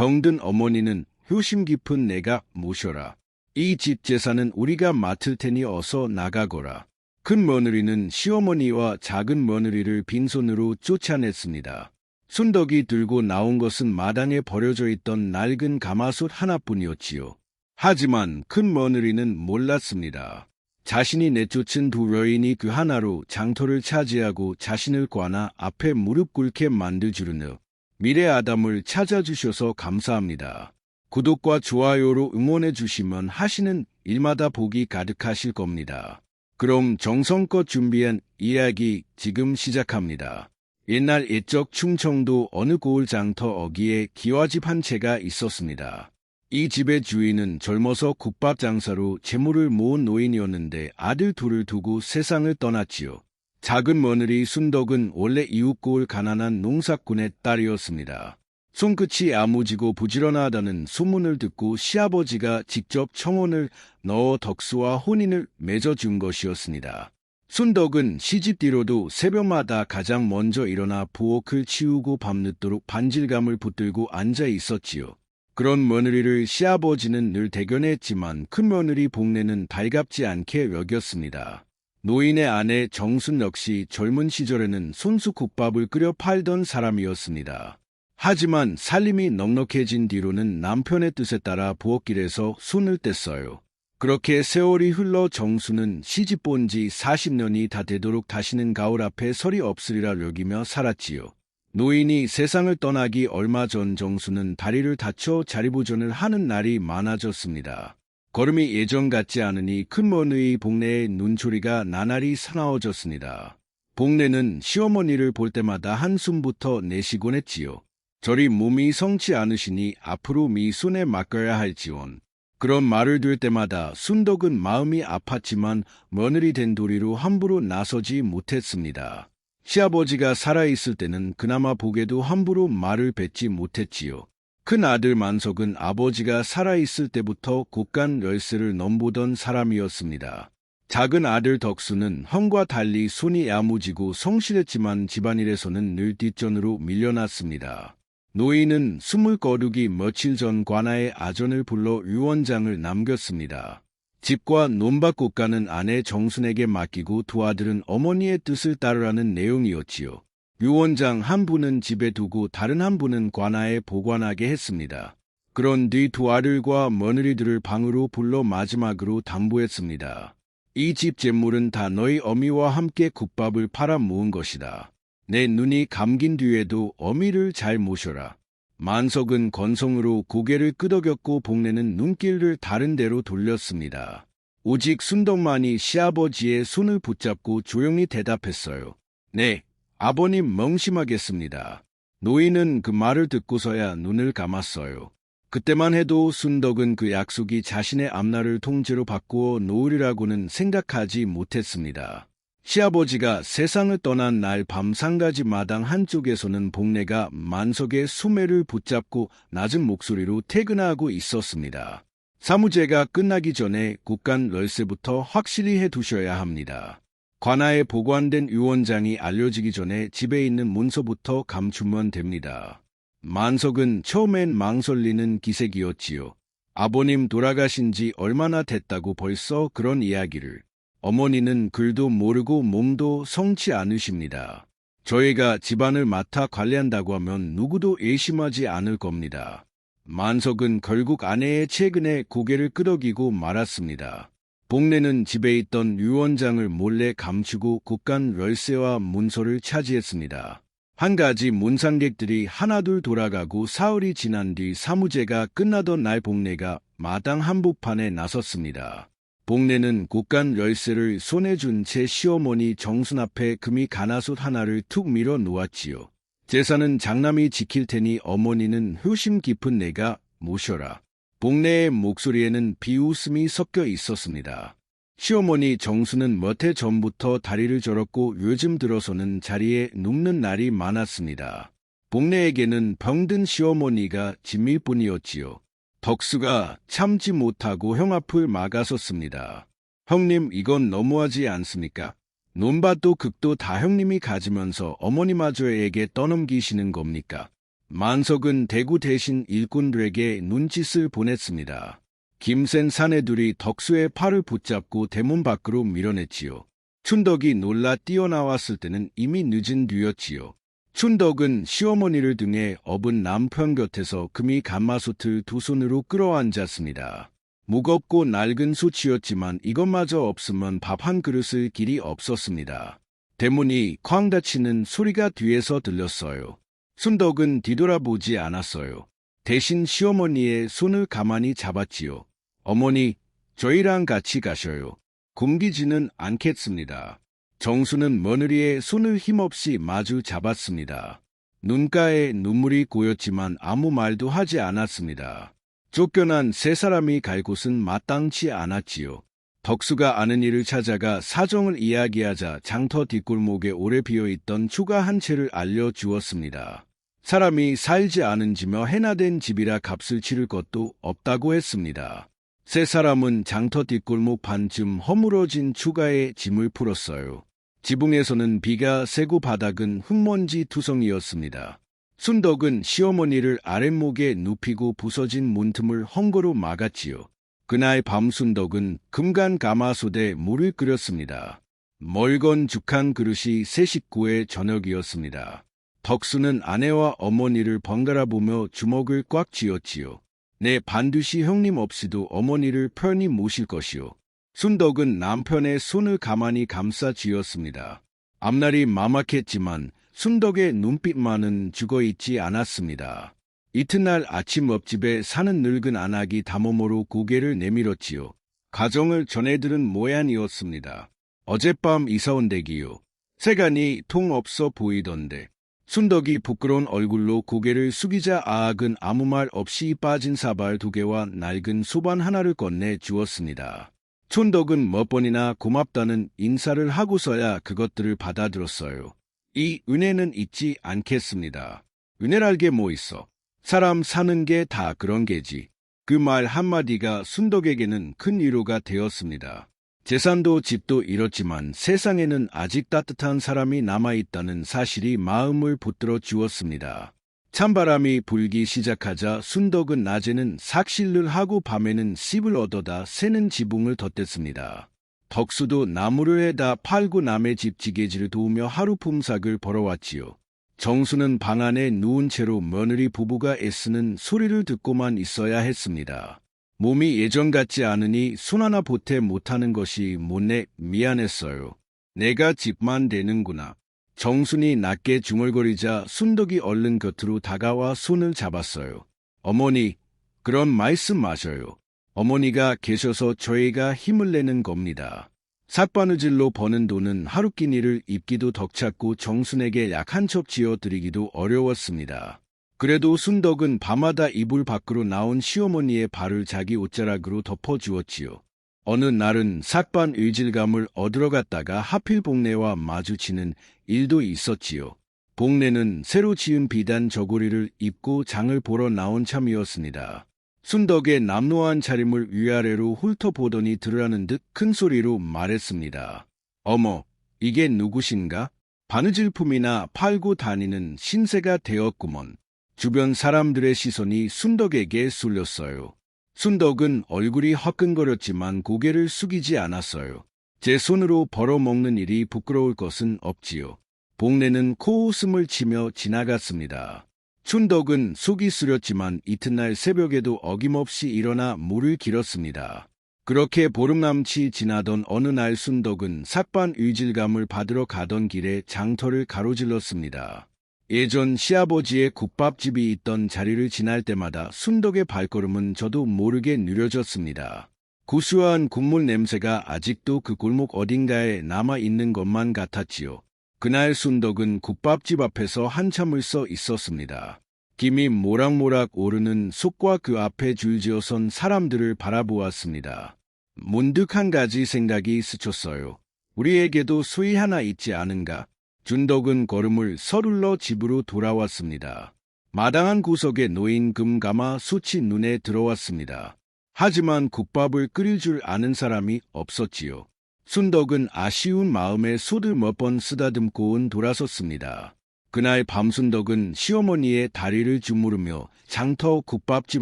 병든 어머니는 효심 깊은 내가 모셔라. 이 집 재산은 우리가 맡을 테니 어서 나가거라. 큰 며느리는 시어머니와 작은 며느리를 빈손으로 쫓아냈습니다. 순덕이 들고 나온 것은 마당에 버려져 있던 낡은 가마솥 하나뿐이었지요. 하지만 큰 며느리는 몰랐습니다. 자신이 내쫓은 두 여인이 그 하나로 장터를 차지하고 자신을 꽈나 앞에 무릎 꿇게 만들 줄은 미래 아담을 찾아주셔서 감사합니다. 구독과 좋아요로 응원해 주시면 하시는 일마다 복이 가득하실 겁니다. 그럼 정성껏 준비한 이야기 지금 시작합니다. 옛날 옛적 충청도 어느 고을 장터 어귀에 기와집 한 채가 있었습니다. 이 집의 주인은 젊어서 국밥 장사로 재물을 모은 노인이었는데 아들 둘을 두고 세상을 떠났지요. 작은 며느리 순덕은 원래 이웃고을 가난한 농사꾼의 딸이었습니다. 손끝이 야무지고 부지런하다는 소문을 듣고 시아버지가 직접 청혼을 넣어 덕수와 혼인을 맺어준 것이었습니다. 순덕은 시집 뒤로도 새벽마다 가장 먼저 일어나 부엌을 치우고 밤늦도록 반질감을 붙들고 앉아 있었지요. 그런 며느리를 시아버지는 늘 대견했지만 큰 며느리 복내는 달갑지 않게 여겼습니다. 노인의 아내 정순 역시 젊은 시절에는 손수국밥을 끓여 팔던 사람이었습니다. 하지만 살림이 넉넉해진 뒤로는 남편의 뜻에 따라 부엌길에서 손을 뗐어요. 그렇게 세월이 흘러 정수는 시집 본 지 40년이 다 되도록 다시는 가을 앞에 설이 없으리라 여기며 살았지요. 노인이 세상을 떠나기 얼마 전 정수는 다리를 다쳐 자리보존을 하는 날이 많아졌습니다. 걸음이 예전 같지 않으니 큰 며느리 복내의 눈초리가 나날이 사나워졌습니다. 복내는 시어머니를 볼 때마다 한숨부터 내쉬곤 했지요. 저리 몸이 성치 않으시니 앞으로 미손에 맡겨야 할지원. 그런 말을 들 때마다 순덕은 마음이 아팠지만 며느리 된 도리로 함부로 나서지 못했습니다. 시아버지가 살아있을 때는 그나마 보게도 함부로 말을 뱉지 못했지요. 큰 아들 만석은 아버지가 살아있을 때부터 곳간 열쇠를 넘보던 사람이었습니다. 작은 아들 덕수는 형과 달리 손이 야무지고 성실했지만 집안일에서는 늘 뒷전으로 밀려났습니다. 노인은 숨을 거두기 며칠 전 관아의 아전을 불러 유원장을 남겼습니다. 집과 논밭 곳간은 아내 정순에게 맡기고 두 아들은 어머니의 뜻을 따르라는 내용이었지요. 유원장 한 분은 집에 두고 다른 한 분은 관아에 보관하게 했습니다. 그런 뒤 두 아들과 며느리들을 방으로 불러 마지막으로 당부했습니다. 이 집 재물은 다 너희 어미와 함께 국밥을 팔아 모은 것이다. 내 눈이 감긴 뒤에도 어미를 잘 모셔라. 만석은 건성으로 고개를 끄덕였고 복내는 눈길을 다른 데로 돌렸습니다. 오직 순덕만이 시아버지의 손을 붙잡고 조용히 대답했어요. 네, 아버님 명심하겠습니다. 노인은 그 말을 듣고서야 눈을 감았어요. 그때만 해도 순덕은 그 약속이 자신의 앞날을 통째로 바꾸어 놓으리라고는 생각하지 못했습니다. 시아버지가 세상을 떠난 날 밤 상가지 마당 한쪽에서는 복내가 만석의 소매를 붙잡고 낮은 목소리로 퇴근하고 있었습니다. 사무제가 끝나기 전에 곳간 열쇠부터 확실히 해두셔야 합니다. 관아에 보관된 유원장이 알려지기 전에 집에 있는 문서부터 감추면 됩니다. 만석은 처음엔 망설이는 기색이었지요. 아버님 돌아가신 지 얼마나 됐다고 벌써 그런 이야기를. 어머니는 글도 모르고 몸도 성치 않으십니다. 저희가 집안을 맡아 관리한다고 하면 누구도 의심하지 않을 겁니다. 만석은 결국 아내의 최근에 고개를 끄덕이고 말았습니다. 복내는 집에 있던 유원장을 몰래 감추고 곳간 열쇠와 문서를 차지했습니다. 한 가지 문상객들이 하나둘 돌아가고 사흘이 지난 뒤 사무제가 끝나던 날 복내가 마당 한복판에 나섰습니다. 복내는 곳간 열쇠를 손에 준 채 시어머니 정순 앞에 금이 가나솥 하나를 툭 밀어 놓았지요. 재산은 장남이 지킬 테니 어머니는 효심 깊은 내가 모셔라. 복내의 목소리에는 비웃음이 섞여 있었습니다. 시어머니 정순은 몇 해 전부터 다리를 절었고 요즘 들어서는 자리에 눕는 날이 많았습니다. 복내에게는 병든 시어머니가 짐일 뿐이었지요. 덕수가 참지 못하고 형 앞을 막아섰습니다. 형님, 이건 너무하지 않습니까? 논밭도 극도 다 형님이 가지면서 어머니마저에게 떠넘기시는 겁니까? 만석은 대구 대신 일꾼들에게 눈짓을 보냈습니다. 김센 사내들이 덕수의 팔을 붙잡고 대문 밖으로 밀어냈지요. 춘덕이 놀라 뛰어나왔을 때는 이미 늦은 뒤였지요. 춘덕은 시어머니를 등에 업은 남편 곁에서 금이 가마솥을 두 손으로 끌어안았습니다. 무겁고 낡은 솥이었지만 이것마저 없으면 밥 한 그릇을 길이 없었습니다. 대문이 쾅 닫히는 소리가 뒤에서 들렸어요. 춘덕은 뒤돌아보지 않았어요. 대신 시어머니의 손을 가만히 잡았지요. 어머니, 저희랑 같이 가셔요. 굶기지는 않겠습니다. 정수는 며느리의 손을 힘없이 마주 잡았습니다. 눈가에 눈물이 고였지만 아무 말도 하지 않았습니다. 쫓겨난 세 사람이 갈 곳은 마땅치 않았지요. 덕수가 아는 이를 찾아가 사정을 이야기하자 장터 뒷골목에 오래 비어있던 추가 한 채를 알려주었습니다. 사람이 살지 않은지며 해나된 집이라 값을 치를 것도 없다고 했습니다. 세 사람은 장터 뒷골목 반쯤 허물어진 추가에 짐을 풀었어요. 지붕에서는 비가 새고 바닥은 흙먼지 투성이었습니다. 순덕은 시어머니를 아랫목에 눕히고 부서진 문틈을 헝거로 막았지요. 그날 밤 순덕은 금간 가마솥에 물을 끓였습니다. 멀건 죽한 그릇이 세 식구의 저녁이었습니다. 덕수는 아내와 어머니를 번갈아 보며 주먹을 꽉 쥐었지요. 내 반드시 형님 없이도 어머니를 편히 모실 것이요. 순덕은 남편의 손을 가만히 감싸 쥐었습니다. 앞날이 막막했지만 순덕의 눈빛만은 죽어있지 않았습니다. 이튿날 아침 옆집에 사는 늙은 아낙이 다몸으로 고개를 내밀었지요. 가정을 전해들은 모양이었습니다. 어젯밤 이사온 댁이요. 세간이 통 없어 보이던데. 순덕이 부끄러운 얼굴로 고개를 숙이자 아악은 아무 말 없이 빠진 사발 2개와 낡은 소반 하나를 건네 주었습니다. 춘덕은 몇 번이나 고맙다는 인사를 하고서야 그것들을 받아들었어요. 이 은혜는 잊지 않겠습니다. 은혜랄 게 뭐 있어. 사람 사는 게 다 그런 게지. 그 말 한마디가 순덕에게는 큰 위로가 되었습니다. 재산도 집도 잃었지만 세상에는 아직 따뜻한 사람이 남아있다는 사실이 마음을 붙들어 주었습니다. 찬바람이 불기 시작하자 순덕은 낮에는 삭실을 하고 밤에는 씹을 얻어다 새는 지붕을 덧댔습니다. 덕수도 나무를 해다 팔고 남의 집 지게질을 도우며 하루 품삯을 벌어왔지요. 정수는 방 안에 누운 채로 며느리 부부가 애쓰는 소리를 듣고만 있어야 했습니다. 몸이 예전 같지 않으니 손 하나 보태 못하는 것이 못내 미안했어요. 내가 집만 대는구나. 정순이 낮게 중얼거리자 순덕이 얼른 곁으로 다가와 손을 잡았어요. 어머니, 그런 말씀 마셔요. 어머니가 계셔서 저희가 힘을 내는 겁니다. 삭바느질로 버는 돈은 하루 끼니를 입기도 덕찼고 정순에게 약 한 첩 지어드리기도 어려웠습니다. 그래도 순덕은 밤마다 이불 밖으로 나온 시어머니의 발을 자기 옷자락으로 덮어주었지요. 어느 날은 삭반 의질감을 얻으러 갔다가 하필 복내와 마주치는 일도 있었지요. 복내는 새로 지은 비단 저고리를 입고 장을 보러 나온 참이었습니다. 순덕의 남노한 차림을 위아래로 훑어보더니 들으라는 듯 큰 소리로 말했습니다. 어머, 이게 누구신가? 바느질품이나 팔고 다니는 신세가 되었구먼. 주변 사람들의 시선이 순덕에게 쏠렸어요. 순덕은 얼굴이 화끈거렸지만 고개를 숙이지 않았어요. 제 손으로 벌어먹는 일이 부끄러울 것은 없지요. 복내는 코웃음을 치며 지나갔습니다. 춘덕은 속이 쓰렸지만 이튿날 새벽에도 어김없이 일어나 물을 길었습니다. 그렇게 보름남치 지나던 어느 날 순덕은 삭반 의질감을 받으러 가던 길에 장터를 가로질렀습니다. 예전 시아버지의 국밥집이 있던 자리를 지날 때마다 순덕의 발걸음은 저도 모르게 느려졌습니다. 구수한 국물 냄새가 아직도 그 골목 어딘가에 남아있는 것만 같았지요. 그날 순덕은 국밥집 앞에서 한참을 서 있었습니다. 김이 모락모락 오르는 솥과 그 앞에 줄지어 선 사람들을 바라보았습니다. 문득 한 가지 생각이 스쳤어요. 우리에게도 수이 하나 있지 않은가? 준덕은 걸음을 서둘러 집으로 돌아왔습니다. 마당 구석에 놓인 금가마 솥이 눈에 들어왔습니다. 하지만 국밥을 끓일 줄 아는 사람이 없었지요. 순덕은 아쉬운 마음에 솥을 몇 번 쓰다듬고는 돌아섰습니다. 그날 밤 순덕은 시어머니의 다리를 주무르며 장터 국밥집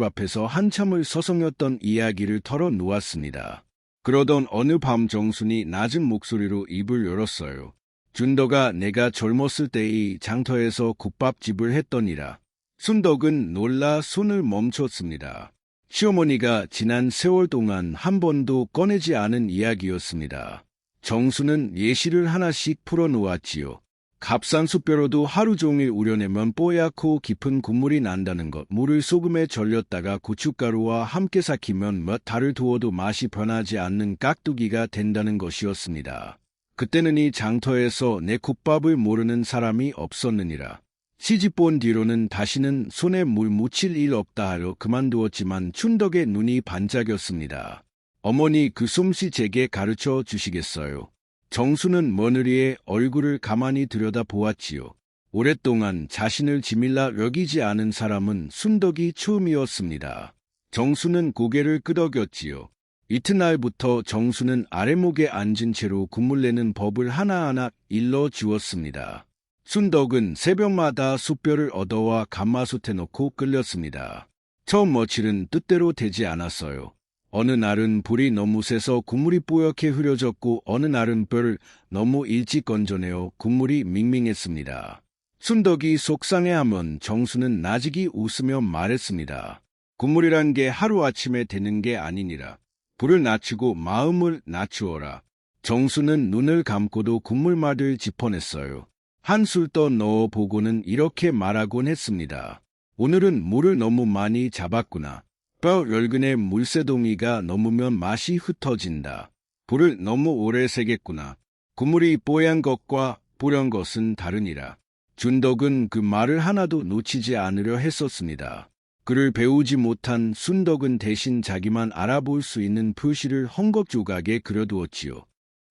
앞에서 한참을 서성였던 이야기를 털어놓았습니다. 그러던 어느 밤 정순이 낮은 목소리로 입을 열었어요. 준덕아, 내가 젊었을 때의 장터에서 국밥집을 했더니라. 순덕은 놀라 손을 멈췄습니다. 시어머니가 지난 세월 동안 한 번도 꺼내지 않은 이야기였습니다. 정수는 예시를 하나씩 풀어놓았지요. 값싼 숯뼈로도 하루 종일 우려내면 뽀얗고 깊은 국물이 난다는 것, 물을 소금에 절렸다가 고춧가루와 함께 삭히면 몇 달을 두어도 맛이 변하지 않는 깍두기가 된다는 것이었습니다. 그때는 이 장터에서 내 국밥을 모르는 사람이 없었느니라. 시집온 뒤로는 다시는 손에 물 묻힐 일 없다 하려 그만두었지만 춘덕의 눈이 반짝였습니다. 어머니, 그 솜씨 제게 가르쳐 주시겠어요? 정수는 며느리의 얼굴을 가만히 들여다보았지요. 오랫동안 자신을 지밀라 여기지 않은 사람은 순덕이 처음이었습니다. 정수는 고개를 끄덕였지요. 이튿날부터 정수는 아래목에 앉은 채로 국물 내는 법을 하나하나 일러주었습니다. 순덕은 새벽마다 숯뼈를 얻어와 가마솥에 넣고 끓였습니다. 처음 며칠은 뜻대로 되지 않았어요. 어느 날은 불이 너무 세서 국물이 뽀얗게 흐려졌고 어느 날은 뼈를 너무 일찍 건져내어 국물이 밍밍했습니다. 순덕이 속상해하면 정수는 나직이 웃으며 말했습니다. 국물이란 게 하루아침에 되는 게 아니니라. 불을 낮추고 마음을 낮추어라. 정수는 눈을 감고도 국물맛을 짚어냈어요. 한술 더 넣어보고는 이렇게 말하곤 했습니다. 오늘은 물을 너무 많이 잡았구나. 뼈 열근에 물새동이가 넘으면 맛이 흩어진다. 불을 너무 오래 새겠구나. 국물이 뽀얀 것과 뿌연 것은 다르니라. 준덕은 그 말을 하나도 놓치지 않으려 했었습니다. 그를 배우지 못한 순덕은 대신 자기만 알아볼 수 있는 표시를 헝겊조각에 그려두었지요.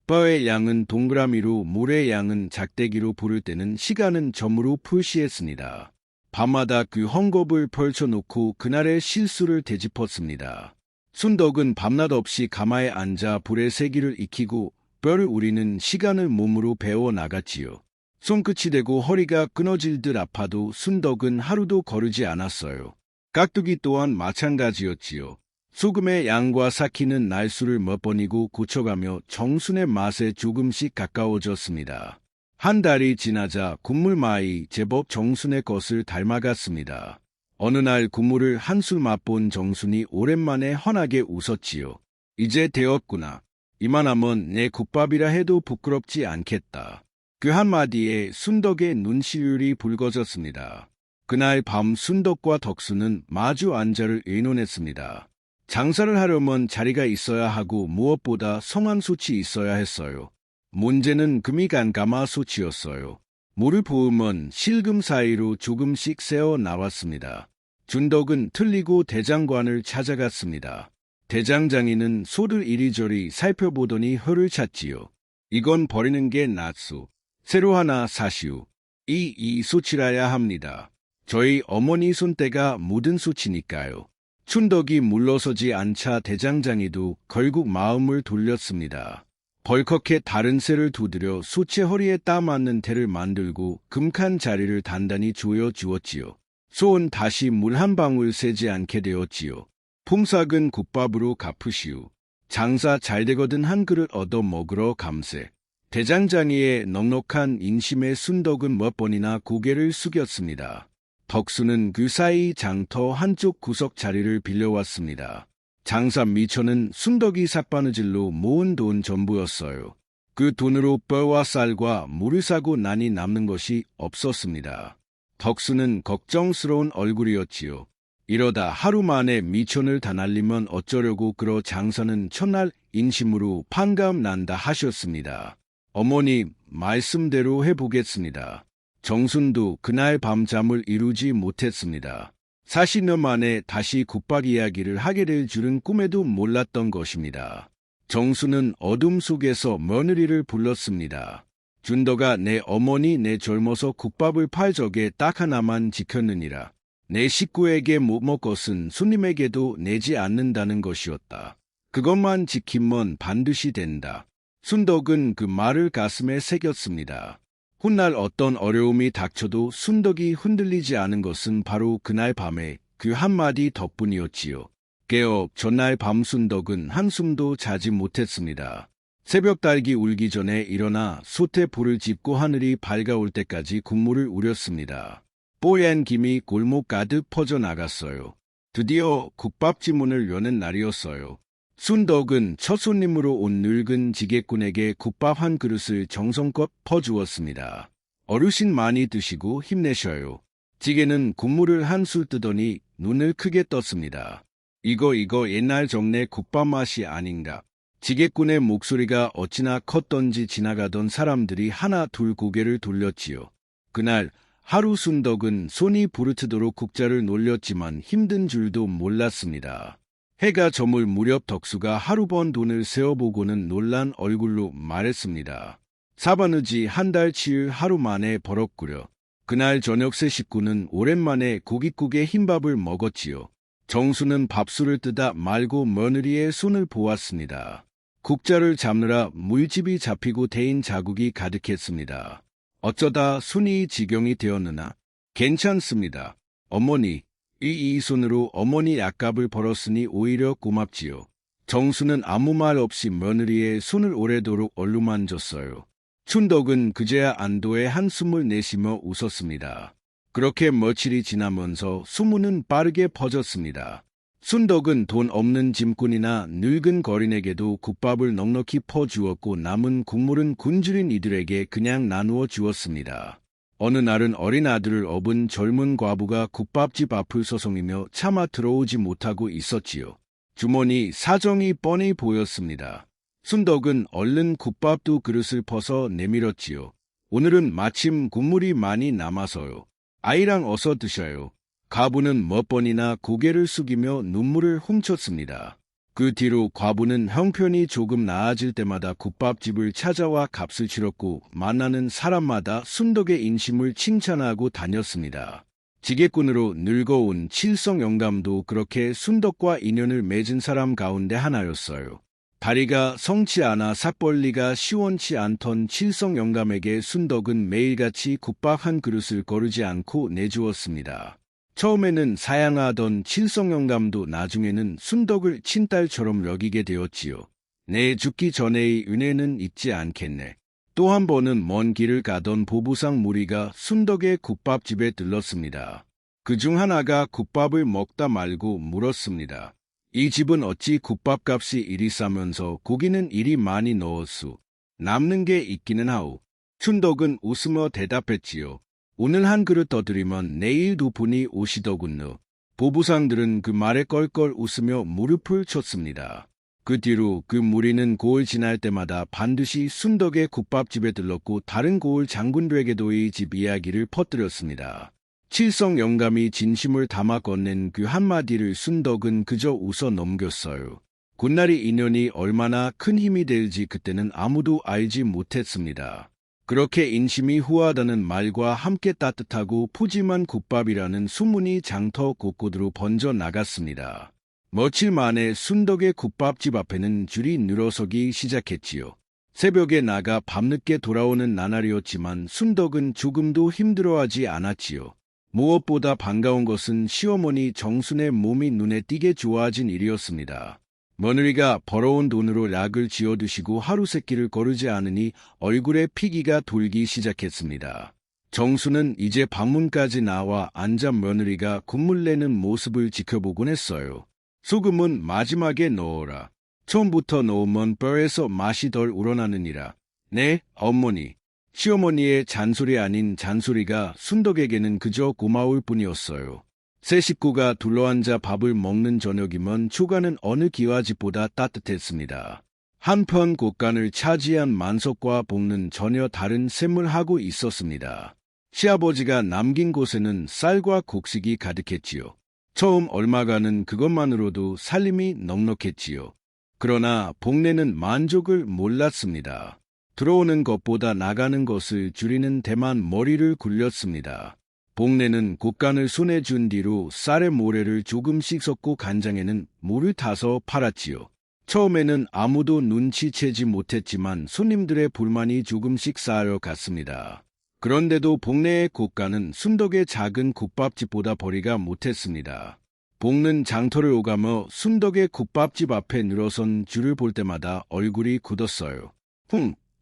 뼈의 양은 동그라미로, 물의 양은 작대기로 부를 때는 시간은 점으로 표시했습니다. 밤마다 그 헝겊을 펼쳐놓고 그날의 실수를 되짚었습니다. 순덕은 밤낮 없이 가마에 앉아 불의 세기를 익히고 뼈를 우리는 시간을 몸으로 배워나갔지요. 손끝이 대고 허리가 끊어질 듯 아파도 순덕은 하루도 거르지 않았어요. 깍두기 또한 마찬가지였지요. 소금의 양과 삭히는 날수를 몇 번이고 고쳐가며 정순의 맛에 조금씩 가까워졌습니다. 한 달이 지나자 국물 맛이 제법 정순의 것을 닮아갔습니다. 어느 날 국물을 한술 맛본 정순이 오랜만에 환하게 웃었지요. 이제 되었구나. 이만하면 내 국밥이라 해도 부끄럽지 않겠다. 그 한마디에 순덕의 눈시울이 붉어졌습니다. 그날 밤 순덕과 덕수는 마주 앉아를 의논했습니다. 장사를 하려면 자리가 있어야 하고 무엇보다 성황솥이 있어야 했어요. 문제는 금이 간 가마솥이었어요. 물을 부으면 실금 사이로 조금씩 새어 나왔습니다. 준덕은 틀리고 대장관을 찾아갔습니다. 대장장이는 솥을 이리저리 살펴보더니 혀를 찼지요. 이건 버리는 게 낫소. 새로 하나 사시오. 이 솥이라야 합니다. 저희 어머니 손때가 묻은 솥이니까요. 춘덕이 물러서지 않자 대장장이도 결국 마음을 돌렸습니다. 벌컥해 다른 쇠를 두드려 솥의 허리에 따맞는 대를 만들고 금칸 자리를 단단히 조여 주었지요. 소은 다시 물 한 방울 새지 않게 되었지요. 품삯은 국밥으로 갚으시오. 장사 잘 되거든 한 그릇 얻어 먹으러 감세. 대장장이의 넉넉한 인심에 순덕은 몇 번이나 고개를 숙였습니다. 덕수는 그 사이 장터 한쪽 구석 자리를 빌려왔습니다. 장사 미처는 순덕이 삿바느질로 모은 돈 전부였어요. 그 돈으로 뼈와 쌀과 물을 사고 나니 남는 것이 없었습니다. 덕수는 걱정스러운 얼굴이었지요. 이러다 하루 만에 미천을 다 날리면 어쩌려고 그러 장사는 첫날 인심으로 판감 난다 하셨습니다. 어머니 말씀대로 해보겠습니다. 정순도 그날 밤잠을 이루지 못했습니다. 40년 만에 다시 국밥 이야기를 하게 될 줄은 꿈에도 몰랐던 것입니다. 정수는 어둠 속에서 며느리를 불렀습니다. 준덕아, 내 어머니 내 젊어서 국밥을 팔 적에 딱 하나만 지켰느니라. 내 식구에게 못 먹것은 손님에게도 내지 않는다는 것이었다. 그것만 지키면 반드시 된다. 순덕은 그 말을 가슴에 새겼습니다. 훗날 어떤 어려움이 닥쳐도 순덕이 흔들리지 않은 것은 바로 그날 밤에 그 한마디 덕분이었지요. 깨어 전날 밤 순덕은 한숨도 자지 못했습니다. 새벽 닭이 울기 전에 일어나 솥에 불을 짚고 하늘이 밝아올 때까지 국물을 우렸습니다. 뽀얀 김이 골목 가득 퍼져나갔어요. 드디어 국밥집 문을 여는 날이었어요. 순덕은 첫 손님으로 온 늙은 지게꾼에게 국밥 한 그릇을 정성껏 퍼주었습니다. 어르신 많이 드시고 힘내셔요. 지게는 국물을 한술 뜨더니 눈을 크게 떴습니다. 이거 옛날 정내 국밥 맛이 아닌가. 지게꾼의 목소리가 어찌나 컸던지 지나가던 사람들이 하나 둘 고개를 돌렸지요. 그날 하루 순덕은 손이 부르트도록 국자를 놀렸지만 힘든 줄도 몰랐습니다. 해가 저물 무렵 덕수가 하루 번 돈을 세어보고는 놀란 얼굴로 말했습니다. 사바느지 한 달치를 하루 만에 벌었구려. 그날 저녁 세 식구는 오랜만에 고깃국에 흰밥을 먹었지요. 정수는 밥술을 뜨다 말고 며느리의 손을 보았습니다. 국자를 잡느라 물집이 잡히고 데인 자국이 가득했습니다. 어쩌다 순이 지경이 되었느나? 괜찮습니다. 어머니, 이 손으로 어머니 약값을 벌었으니 오히려 고맙지요. 정수는 아무 말 없이 며느리의 손을 오래도록 얼루만졌어요. 춘덕은 그제야 안도의 한숨을 내쉬며 웃었습니다. 그렇게 며칠이 지나면서 소문은 빠르게 퍼졌습니다. 순덕은 돈 없는 짐꾼이나 늙은 거린에게도 국밥을 넉넉히 퍼주었고 남은 국물은 굶주린 이들에게 그냥 나누어 주었습니다. 어느 날은 어린 아들을 업은 젊은 과부가 국밥집 앞을 서성이며 차마 들어오지 못하고 있었지요. 주머니 사정이 뻔히 보였습니다. 순덕은 얼른 국밥 두 그릇을 퍼서 내밀었지요. 오늘은 마침 국물이 많이 남아서요. 아이랑 어서 드셔요. 과부는 몇 번이나 고개를 숙이며 눈물을 훔쳤습니다. 그 뒤로 과부는 형편이 조금 나아질 때마다 국밥집을 찾아와 값을 치렀고 만나는 사람마다 순덕의 인심을 칭찬하고 다녔습니다. 지게꾼으로 늙어온 칠성 영감도 그렇게 순덕과 인연을 맺은 사람 가운데 하나였어요. 다리가 성치 않아 삭벌리가 시원치 않던 칠성 영감에게 순덕은 매일같이 국밥 한 그릇을 거르지 않고 내주었습니다. 처음에는 사양하던 칠성 영감도 나중에는 순덕을 친딸처럼 여기게 되었지요. 내 죽기 전에의 은혜는 잊지 않겠네. 또 한 번은 먼 길을 가던 보부상 무리가 순덕의 국밥집에 들렀습니다. 그중 하나가 국밥을 먹다 말고 물었습니다. 이 집은 어찌 국밥값이 이리 싸면서 고기는 이리 많이 넣었수? 남는 게 있기는 하오. 춘덕은 웃으며 대답했지요. 오늘 한 그릇 더 드리면 내일 두 분이 오시더군요. 보부상들은 그 말에 껄껄 웃으며 무릎을 쳤습니다. 그 뒤로 그 무리는 고을 지날 때마다 반드시 순덕의 국밥집에 들렀고 다른 고을 장군들에게도 이 집 이야기를 퍼뜨렸습니다. 칠성 영감이 진심을 담아 건넨 그 한마디를 순덕은 그저 웃어 넘겼어요. 굿날이 인연이 얼마나 큰 힘이 될지 그때는 아무도 알지 못했습니다. 그렇게 인심이 후하다는 말과 함께 따뜻하고 푸짐한 국밥이라는 소문이 장터 곳곳으로 번져 나갔습니다. 며칠 만에 순덕의 국밥집 앞에는 줄이 늘어서기 시작했지요. 새벽에 나가 밤늦게 돌아오는 나날이었지만 순덕은 조금도 힘들어하지 않았지요. 무엇보다 반가운 것은 시어머니 정순의 몸이 눈에 띄게 좋아진 일이었습니다. 며느리가 벌어온 돈으로 약을 지어드시고 하루 세끼를 거르지 않으니 얼굴에 피기가 돌기 시작했습니다. 정수는 이제 방문까지 나와 앉아 며느리가 국물 내는 모습을 지켜보곤 했어요. 소금은 마지막에 넣어라. 처음부터 넣으면 뼈에서 맛이 덜 우러나느니라. 네, 어머니. 시어머니의 잔소리 아닌 잔소리가 순덕에게는 그저 고마울 뿐이었어요. 세 식구가 둘러앉아 밥을 먹는 저녁이면 초가는 어느 기와집보다 따뜻했습니다. 한편 곳간을 차지한 만석과 볶는 전혀 다른 셈을 하고 있었습니다. 시아버지가 남긴 곳에는 쌀과 곡식이 가득했지요. 처음 얼마가는 그것만으로도 살림이 넉넉했지요. 그러나 복내는 만족을 몰랐습니다. 들어오는 것보다 나가는 것을 줄이는 데만 머리를 굴렸습니다. 복내는 곡간을 손에 준 뒤로 쌀에 모래를 조금씩 섞고 간장에는 물을 타서 팔았지요. 처음에는 아무도 눈치채지 못했지만 손님들의 불만이 조금씩 쌓여 갔습니다. 그런데도 복내의 고가는 순덕의 작은 국밥집보다 벌이가 못했습니다. 복는 장터를 오가며 순덕의 국밥집 앞에 늘어선 줄을 볼 때마다 얼굴이 굳었어요.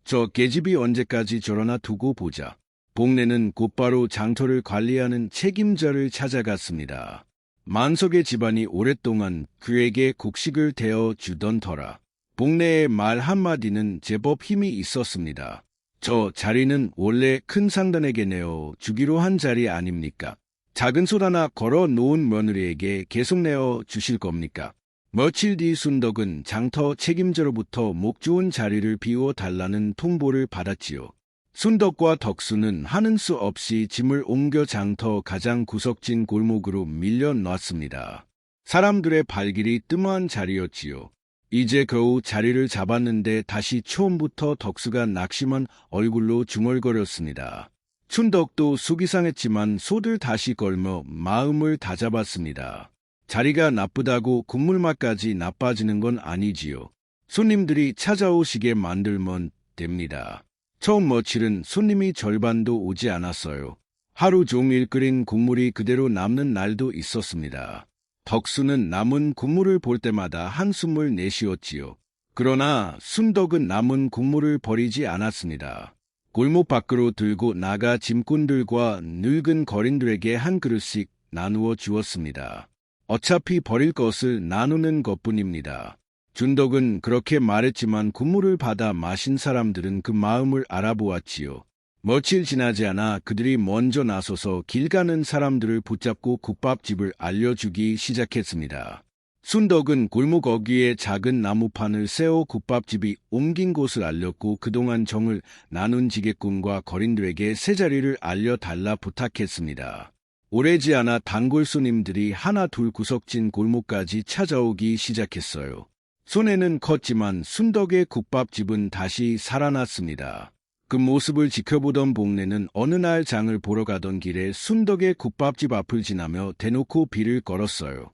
저 계집이 언제까지 저러나 두고 보자. 복내는 곧바로 장터를 관리하는 책임자를 찾아갔습니다. 만석의 집안이 오랫동안 그에게 곡식을 대어 주던 터라 복내의 말 한마디는 제법 힘이 있었습니다. 저 자리는 원래 큰 상단에게 내어 주기로 한 자리 아닙니까? 작은 솥 하나 걸어 놓은 며느리에게 계속 내어 주실 겁니까? 며칠 뒤 순덕은 장터 책임자로부터 목 좋은 자리를 비워 달라는 통보를 받았지요. 순덕과 덕수는 하는 수 없이 짐을 옮겨 장터 가장 구석진 골목으로 밀려놨습니다. 사람들의 발길이 뜸한 자리였지요. 이제 겨우 자리를 잡았는데 다시 처음부터 덕수가 낙심한 얼굴로 중얼거렸습니다. 순덕도 속이 상했지만 솥을 다시 걸며 마음을 다잡았습니다. 자리가 나쁘다고 국물맛까지 나빠지는 건 아니지요. 손님들이 찾아오시게 만들면 됩니다. 처음 며칠은 손님이 절반도 오지 않았어요. 하루 종일 끓인 국물이 그대로 남는 날도 있었습니다. 덕수는 남은 국물을 볼 때마다 한숨을 내쉬었지요. 그러나 순덕은 남은 국물을 버리지 않았습니다. 골목 밖으로 들고 나가 짐꾼들과 늙은 거린들에게 한 그릇씩 나누어 주었습니다. 어차피 버릴 것을 나누는 것뿐입니다. 준덕은 그렇게 말했지만 국물을 받아 마신 사람들은 그 마음을 알아보았지요. 며칠 지나지 않아 그들이 먼저 나서서 길 가는 사람들을 붙잡고 국밥집을 알려주기 시작했습니다. 순덕은 골목 어귀에 작은 나무판을 세워 국밥집이 옮긴 곳을 알렸고 그동안 정을 나눈 지객꾼과 거린들에게 새 자리를 알려달라 부탁했습니다. 오래지 않아 단골 손님들이 하나 둘 구석진 골목까지 찾아오기 시작했어요. 손해는 컸지만 순덕의 국밥집은 다시 살아났습니다. 그 모습을 지켜보던 복내는 어느 날 장을 보러 가던 길에 순덕의 국밥집 앞을 지나며 대놓고 비를 걸었어요.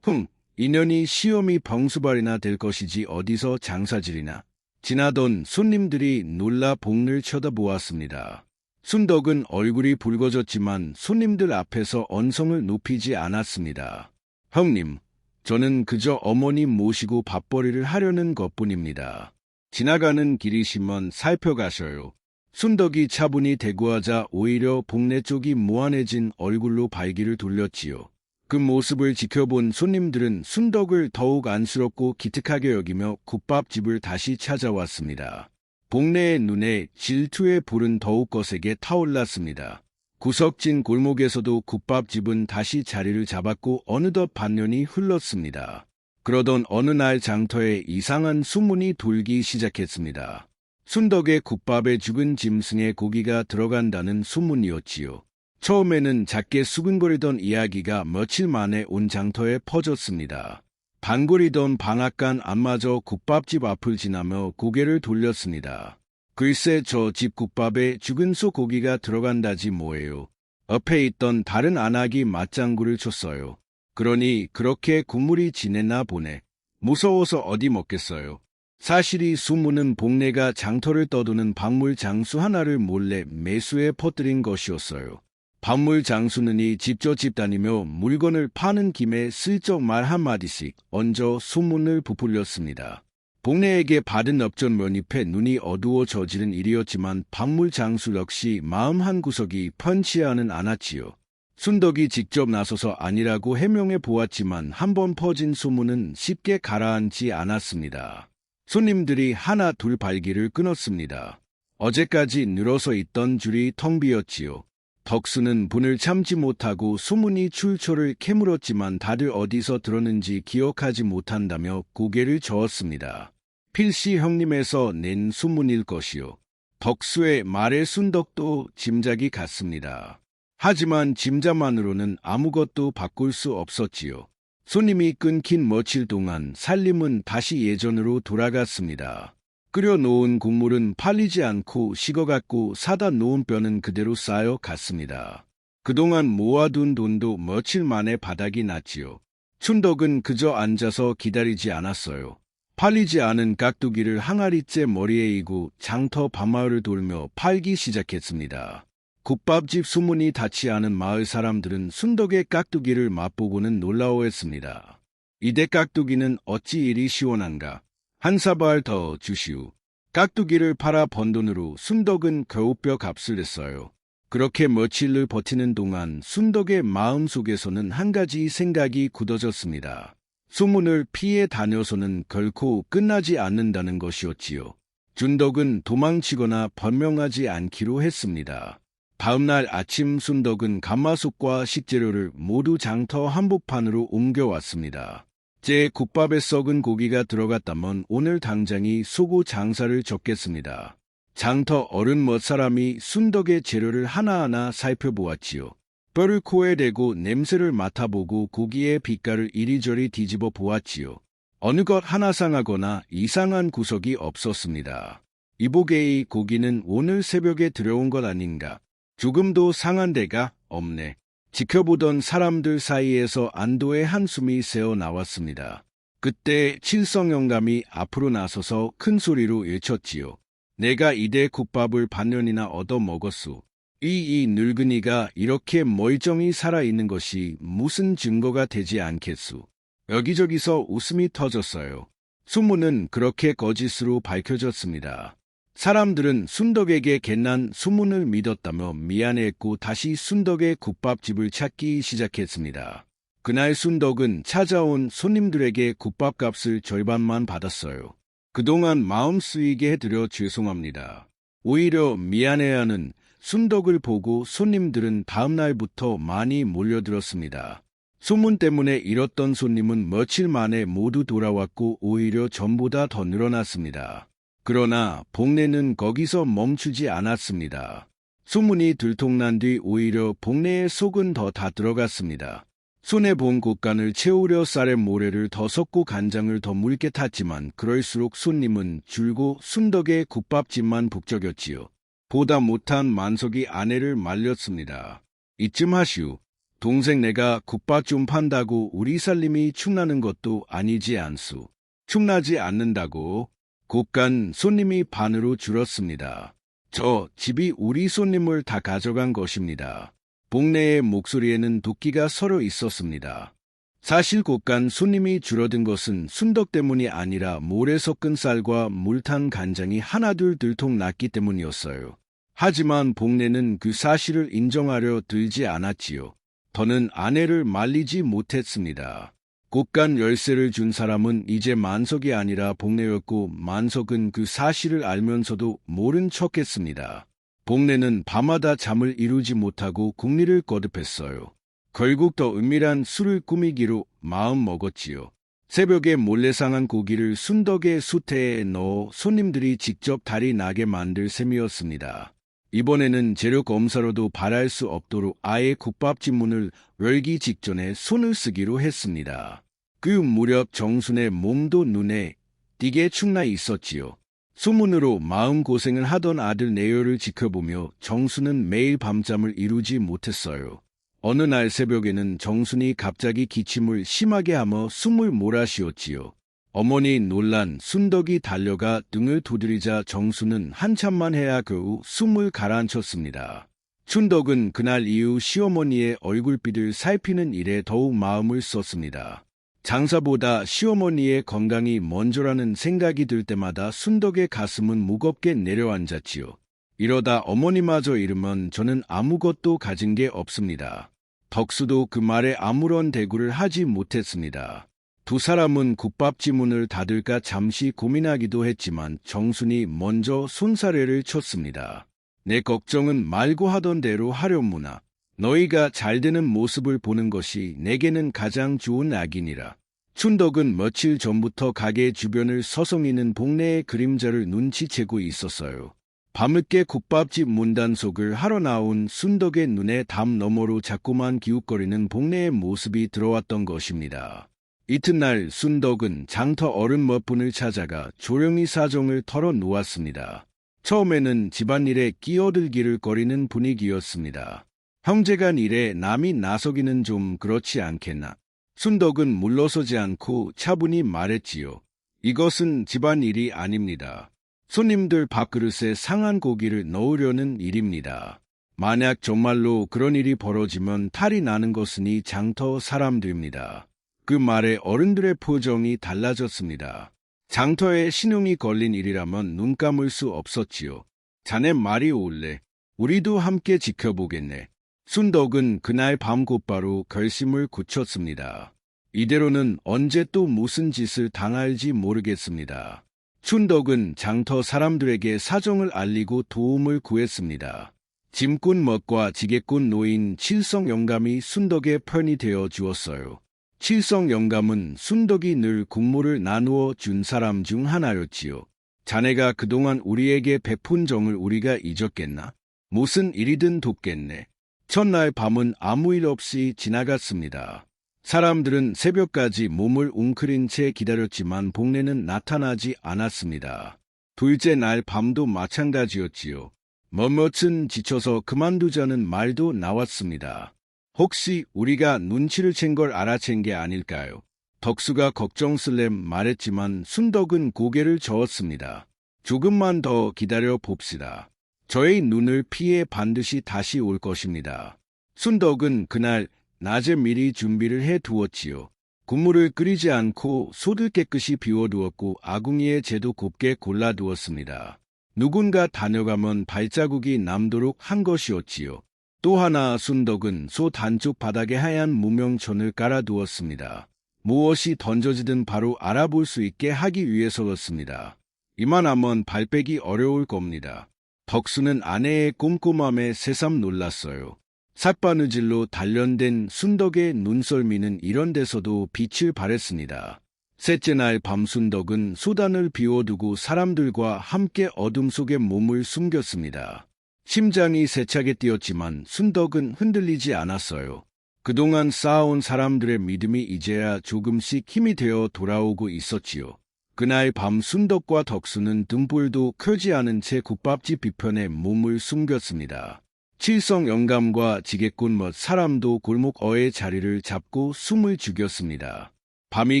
인연이 시험이 병수발이나 될 것이지 어디서 장사질이나. 지나던 손님들이 놀라 복를 쳐다보았습니다. 순덕은 얼굴이 붉어졌지만 손님들 앞에서 언성을 높이지 않았습니다. 형님, 저는 그저 어머님 모시고 밥벌이를 하려는 것뿐입니다. 지나가는 길이시면 살펴가셔요. 순덕이 차분히 대꾸하자 오히려 복내 쪽이 무안해진 얼굴로 발길을 돌렸지요. 그 모습을 지켜본 손님들은 순덕을 더욱 안쓰럽고 기특하게 여기며 국밥집을 다시 찾아왔습니다. 복내의 눈에 질투의 불은 더욱 거세게 타올랐습니다. 구석진 골목에서도 국밥집은 다시 자리를 잡았고 어느덧 반년이 흘렀습니다. 그러던 어느 날 장터에 이상한 소문이 돌기 시작했습니다. 순덕의 국밥에 죽은 짐승의 고기가 들어간다는 소문이었지요. 처음에는 작게 수근거리던 이야기가 며칠 만에 온 장터에 퍼졌습니다. 반거리던 방앗간 안마저 국밥집 앞을 지나며 고개를 돌렸습니다. 글쎄 저 집 국밥에 죽은 소 고기가 들어간다지 뭐예요. 옆에 있던 다른 안악이 맞장구를 쳤어요. 그러니 그렇게 국물이 진했나 보네. 무서워서 어디 먹겠어요. 사실이 소문은 복내가 장터를 떠도는 박물 장수 하나를 몰래 매수해 퍼뜨린 것이었어요. 박물 장수는이 집저집 다니며 물건을 파는 김에 슬쩍 말 한마디씩 얹어 소문을 부풀렸습니다. 복내에게 받은 업전 면입에 눈이 어두워져지는 일이었지만 박물 장수 역시 마음 한구석이 편치하는 않았지요. 순덕이 직접 나서서 아니라고 해명해 보았지만 한번 퍼진 소문은 쉽게 가라앉지 않았습니다. 손님들이 하나 둘 발길을 끊었습니다. 어제까지 늘어서 있던 줄이 텅 비었지요. 덕수는 분을 참지 못하고 소문이 출처를 캐물었지만 다들 어디서 들었는지 기억하지 못한다며 고개를 저었습니다. 필시 형님에서 낸 소문일 것이요. 덕수의 말에 순덕도 짐작이 갔습니다. 하지만 짐작만으로는 아무것도 바꿀 수 없었지요. 손님이 끊긴 며칠 동안 살림은 다시 예전으로 돌아갔습니다. 끓여놓은 국물은 팔리지 않고 식어갔고 사다 놓은 뼈는 그대로 쌓여갔습니다. 그동안 모아둔 돈도 며칠 만에 바닥이 났지요. 순덕은 그저 앉아서 기다리지 않았어요. 팔리지 않은 깍두기를 항아리째 머리에 이고 장터 밤마을을 돌며 팔기 시작했습니다. 국밥집 소문이 닿지 않은 마을 사람들은 순덕의 깍두기를 맛보고는 놀라워했습니다. 이대 깍두기는 어찌 이리 시원한가? 한 사발 더 주시오. 깍두기를 팔아 번 돈으로 순덕은 겨우 뼈 값을 냈어요. 그렇게 며칠을 버티는 동안 순덕의 마음속에서는 한 가지 생각이 굳어졌습니다. 소문을 피해 다녀서는 결코 끝나지 않는다는 것이었지요. 준덕은 도망치거나 변명하지 않기로 했습니다. 다음날 아침 순덕은 가마솥과 식재료를 모두 장터 한복판으로 옮겨왔습니다. 제 국밥에 썩은 고기가 들어갔다면 오늘 당장이 소고 장사를 접겠습니다. 장터 어른 몇 사람이 순덕의 재료를 하나하나 살펴보았지요. 뼈를 코에 대고 냄새를 맡아보고 고기의 빛깔을 이리저리 뒤집어 보았지요. 어느 것 하나 상하거나 이상한 구석이 없었습니다. 이보게이 고기는 오늘 새벽에 들여온 것 아닌가? 조금도 상한 데가 없네. 지켜보던 사람들 사이에서 안도의 한숨이 새어 나왔습니다. 그때 칠성영감이 앞으로 나서서 큰 소리로 외쳤지요. 내가 이대 국밥을 반년이나 얻어먹었소. 이 늙은이가 이렇게 멀쩡히 살아있는 것이 무슨 증거가 되지 않겠소. 여기저기서 웃음이 터졌어요. 소문은 그렇게 거짓으로 밝혀졌습니다. 사람들은 순덕에게 괜한 소문을 믿었다며 미안해했고 다시 순덕의 국밥집을 찾기 시작했습니다. 그날 순덕은 찾아온 손님들에게 국밥값을 절반만 받았어요. 그동안 마음 쓰이게 해드려 죄송합니다. 오히려 미안해하는 순덕을 보고 손님들은 다음날부터 많이 몰려들었습니다. 소문 때문에 잃었던 손님은 며칠 만에 모두 돌아왔고 오히려 전보다 더 늘어났습니다. 그러나 복내는 거기서 멈추지 않았습니다. 소문이 들통난 뒤 오히려 복내에 속은 더 다 들어갔습니다. 손해본 곶간을 채우려 쌀에 모래를 더 섞고 간장을 더 묽게 탔지만 그럴수록 손님은 줄고 순덕의 국밥집만 북적였지요. 보다 못한 만석이 아내를 말렸습니다. 이쯤 하시오. 동생 내가 국밥 좀 판다고 우리 살림이 축나는 것도 아니지 않소. 축나지 않는다고. 곶간 손님이 반으로 줄었습니다. 저 집이 우리 손님을 다 가져간 것입니다. 복내의 목소리에는 도끼가 서려 있었습니다. 사실 곶간 손님이 줄어든 것은 순덕 때문이 아니라 모래 섞은 쌀과 물 탄 간장이 하나둘 들통났기 때문이었어요. 하지만 복내는 그 사실을 인정하려 들지 않았지요. 더는 아내를 말리지 못했습니다. 곶간 열쇠를 준 사람은 이제 만석이 아니라 복내였고 만석은 그 사실을 알면서도 모른 척했습니다. 복내는 밤마다 잠을 이루지 못하고 궁리를 거듭했어요. 결국 더 은밀한 술을 꾸미기로 마음 먹었지요. 새벽에 몰래 상한 고기를 순덕의 수태에 넣어 손님들이 직접 달이 나게 만들 셈이었습니다. 이번에는 재료 검사로도 바랄 수 없도록 아예 국밥집 문을 열기 직전에 손을 쓰기로 했습니다. 그 무렵 정순의 몸도 눈에 띄게 축나 있었지요. 소문으로 마음고생을 하던 아들 내요를 지켜보며 정순은 매일 밤잠을 이루지 못했어요. 어느 날 새벽에는 정순이 갑자기 기침을 심하게 하며 숨을 몰아쉬었지요. 어머니 놀란 순덕이 달려가 등을 두드리자 정순은 한참만 해야 겨우 숨을 가라앉혔습니다. 춘덕은 그날 이후 시어머니의 얼굴빛을 살피는 일에 더욱 마음을 썼습니다. 장사보다 시어머니의 건강이 먼저라는 생각이 들 때마다 순덕의 가슴은 무겁게 내려앉았지요. 이러다 어머니마저 잃으면 저는 아무것도 가진 게 없습니다. 덕수도 그 말에 아무런 대꾸를 하지 못했습니다. 두 사람은 국밥집 문을 닫을까 잠시 고민하기도 했지만 정순이 먼저 손사래를 쳤습니다. 내 걱정은 말고 하던 대로 하련무나. 너희가 잘되는 모습을 보는 것이 내게는 가장 좋은 낙이니라. 춘덕은 며칠 전부터 가게 주변을 서성이는 복내의 그림자를 눈치채고 있었어요. 밤늦게 국밥집 문단속을 하러 나온 순덕의 눈에 담 너머로 자꾸만 기웃거리는 복내의 모습이 들어왔던 것입니다. 이튿날 순덕은 장터 어른 몇 분을 찾아가 조용히 사정을 털어놓았습니다. 처음에는 집안일에 끼어들기를 거리는 분위기였습니다. 형제간 일에 남이 나서기는 좀 그렇지 않겠나. 순덕은 물러서지 않고 차분히 말했지요. 이것은 집안일이 아닙니다. 손님들 밥그릇에 상한 고기를 넣으려는 일입니다. 만약 정말로 그런 일이 벌어지면 탈이 나는 것은 이 장터 사람들입니다. 그 말에 어른들의 표정이 달라졌습니다. 장터에 신용이 걸린 일이라면 눈 감을 수 없었지요. 자네 말이 옳네. 우리도 함께 지켜보겠네. 순덕은 그날 밤 곧바로 결심을 굳혔습니다. 이대로는 언제 또 무슨 짓을 당할지 모르겠습니다. 순덕은 장터 사람들에게 사정을 알리고 도움을 구했습니다. 짐꾼 멋과 지게꾼 노인 칠성 영감이 순덕의 편이 되어 주었어요. 칠성 영감은 순덕이 늘 국물을 나누어 준 사람 중 하나였지요. 자네가 그동안 우리에게 베푼 정을 우리가 잊었겠나? 무슨 일이든 돕겠네. 첫날 밤은 아무 일 없이 지나갔습니다. 사람들은 새벽까지 몸을 웅크린 채 기다렸지만 복내는 나타나지 않았습니다. 둘째 날 밤도 마찬가지였지요. 머뭇은 지쳐서 그만두자는 말도 나왔습니다. 혹시 우리가 눈치를 챈 걸 알아챈 게 아닐까요? 덕수가 걱정스레 말했지만 순덕은 고개를 저었습니다. 조금만 더 기다려 봅시다. 저의 눈을 피해 반드시 다시 올 것입니다. 순덕은 그날 낮에 미리 준비를 해두었지요. 국물을 끓이지 않고 솥을 깨끗이 비워두었고 아궁이에 재도 곱게 골라두었습니다. 누군가 다녀가면 발자국이 남도록 한 것이었지요. 또 하나 순덕은 솥 한쪽 바닥에 하얀 무명천을 깔아두었습니다. 무엇이 던져지든 바로 알아볼 수 있게 하기 위해서였습니다. 이만하면 발 빼기 어려울 겁니다. 덕수는 아내의 꼼꼼함에 새삼 놀랐어요. 삿바느질로 단련된 순덕의 눈썰미는 이런 데서도 빛을 발했습니다. 셋째 날 밤 순덕은 소단을 비워두고 사람들과 함께 어둠 속에 몸을 숨겼습니다. 심장이 세차게 뛰었지만 순덕은 흔들리지 않았어요. 그동안 쌓아온 사람들의 믿음이 이제야 조금씩 힘이 되어 돌아오고 있었지요. 그날 밤 순덕과 덕수는 등불도 켜지 않은 채 국밥집 뒤편에 몸을 숨겼습니다. 칠성 영감과 지게꾼 멋 사람도 골목 어의 자리를 잡고 숨을 죽였습니다. 밤이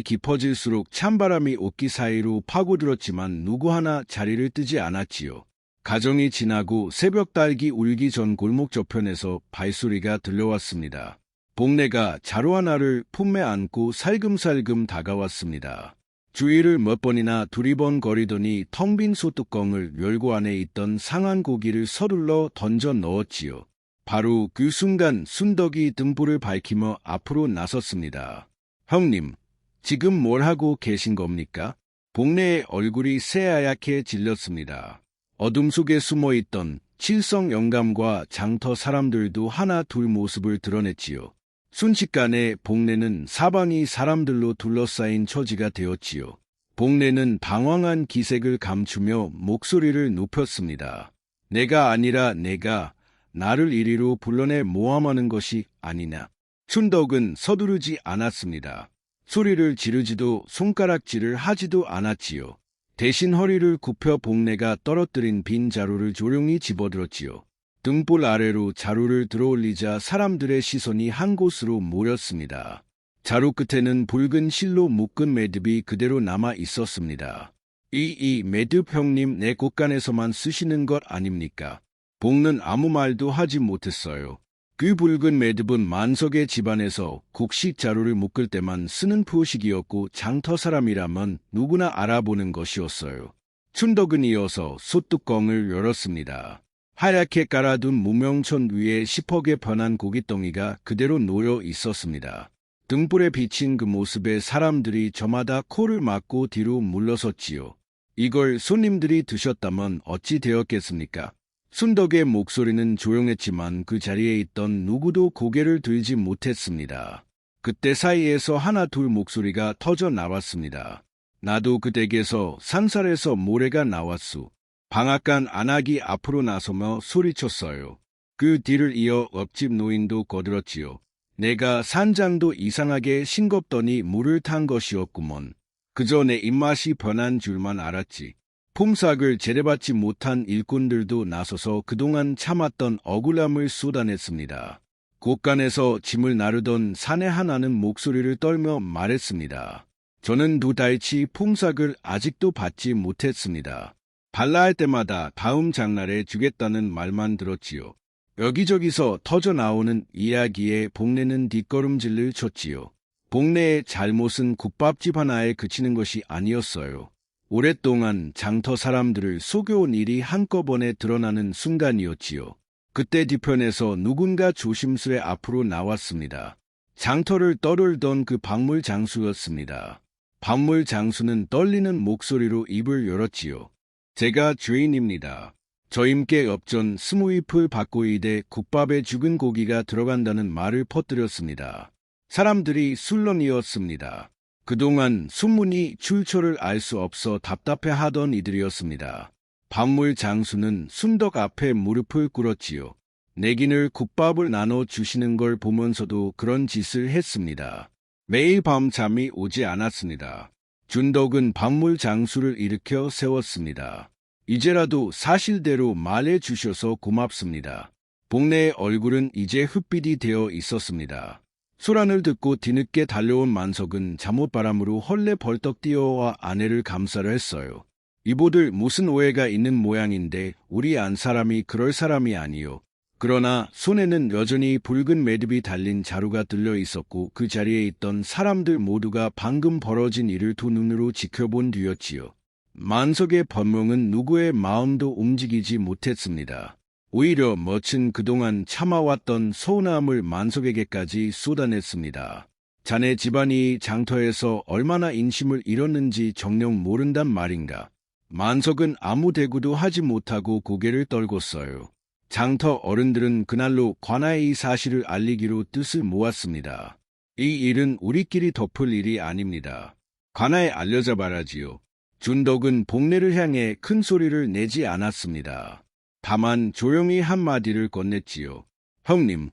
깊어질수록 찬바람이 옷기 사이로 파고들었지만 누구 하나 자리를 뜨지 않았지요. 가정이 지나고 새벽 딸기 울기 전 골목 저편에서 발소리가 들려왔습니다. 복내가 자루 하나를 품에 안고 살금살금 다가왔습니다. 주위를 몇 번이나 두리번거리더니 텅 빈 소뚜껑을 열고 안에 있던 상한 고기를 서둘러 던져 넣었지요. 바로 그 순간 순덕이 등불을 밝히며 앞으로 나섰습니다. 형님, 지금 뭘 하고 계신 겁니까? 복내의 얼굴이 새하얗게 질렸습니다. 어둠 속에 숨어있던 칠성 영감과 장터 사람들도 하나 둘 모습을 드러냈지요. 순식간에 복내는 사방이 사람들로 둘러싸인 처지가 되었지요. 복내는 방황한 기색을 감추며 목소리를 높였습니다. 내가 아니라 내가 나를 이리로 불러내 모함하는 것이 아니냐. 순덕은 서두르지 않았습니다. 소리를 지르지도 손가락질을 하지도 않았지요. 대신 허리를 굽혀 복내가 떨어뜨린 빈 자루를 조용히 집어들었지요. 등불 아래로 자루를 들어올리자 사람들의 시선이 한 곳으로 모였습니다. 자루 끝에는 붉은 실로 묶은 매듭이 그대로 남아 있었습니다. 이 매듭 형님 내 곳간에서만 쓰시는 것 아닙니까? 복는 아무 말도 하지 못했어요. 그 붉은 매듭은 만석의 집안에서 곡식 자루를 묶을 때만 쓰는 표식이었고 장터 사람이라면 누구나 알아보는 것이었어요. 순덕은 이어서 솥뚜껑을 열었습니다. 하얗게 깔아둔 무명천 위에 시퍼게 변한 고깃덩이가 그대로 놓여 있었습니다. 등불에 비친 그 모습에 사람들이 저마다 코를 막고 뒤로 물러섰지요. 이걸 손님들이 드셨다면 어찌 되었겠습니까? 순덕의 목소리는 조용했지만 그 자리에 있던 누구도 고개를 들지 못했습니다. 그때 사이에서 하나 둘 목소리가 터져 나왔습니다. 나도 그 댁에서 산살에서 모래가 나왔수. 방앗간 안악이 앞으로 나서며 소리쳤어요. 그 뒤를 이어 옆집 노인도 거들었지요. 내가 산장도 이상하게 싱겁더니 물을 탄 것이었구먼. 그저 내 입맛이 변한 줄만 알았지. 품삯을 제대받지 못한 일꾼들도 나서서 그동안 참았던 억울함을 쏟아냈습니다. 곳간에서 짐을 나르던 사내 하나는 목소리를 떨며 말했습니다. 저는 2달치 품삯을 아직도 받지 못했습니다. 발라할 때마다 다음 장날에 주겠다는 말만 들었지요. 여기저기서 터져나오는 이야기에 복내는 뒷걸음질을 쳤지요. 복내의 잘못은 국밥집 하나에 그치는 것이 아니었어요. 오랫동안 장터 사람들을 속여온 일이 한꺼번에 드러나는 순간이었지요. 그때 뒤편에서 누군가 조심스레 앞으로 나왔습니다. 장터를 떠돌던 그 박물 장수였습니다. 박물 장수는 떨리는 목소리로 입을 열었지요. 제가 주인입니다. 저임께 엽전 20잎을 받고 이대 국밥에 죽은 고기가 들어간다는 말을 퍼뜨렸습니다. 사람들이 술렁이었습니다. 그동안 순문이 출처를 알 수 없어 답답해하던 이들이었습니다. 박물 장수는 순덕 앞에 무릎을 꿇었지요. 내기늘 국밥을 나눠주시는 걸 보면서도 그런 짓을 했습니다. 매일 밤 잠이 오지 않았습니다. 준덕은 박물 장수를 일으켜 세웠습니다. 이제라도 사실대로 말해 주셔서 고맙습니다. 복내의 얼굴은 이제 흙빛이 되어 있었습니다. 소란을 듣고 뒤늦게 달려온 만석은 잠옷바람으로 헐레 벌떡 뛰어와 아내를 감싸려 했어요. 이보들 무슨 오해가 있는 모양인데 우리 안 사람이 그럴 사람이 아니요. 그러나 손에는 여전히 붉은 매듭이 달린 자루가 들려 있었고 그 자리에 있던 사람들 모두가 방금 벌어진 일을 두 눈으로 지켜본 뒤였지요. 만석의 번명은 누구의 마음도 움직이지 못했습니다. 오히려 멋은 그동안 참아왔던 서운함을 만석에게까지 쏟아냈습니다. 자네 집안이 장터에서 얼마나 인심을 잃었는지 정녕 모른단 말인가. 만석은 아무 대꾸도 하지 못하고 고개를 떨궜어요. 장터 어른들은 그날로 관아에 이 사실을 알리기로 뜻을 모았습니다. 이 일은 우리끼리 덮을 일이 아닙니다. 관아에 알려져 말하지요. 준덕은 복내를 향해 큰 소리를 내지 않았습니다. 다만 조용히 한마디를 건넸지요. 형님,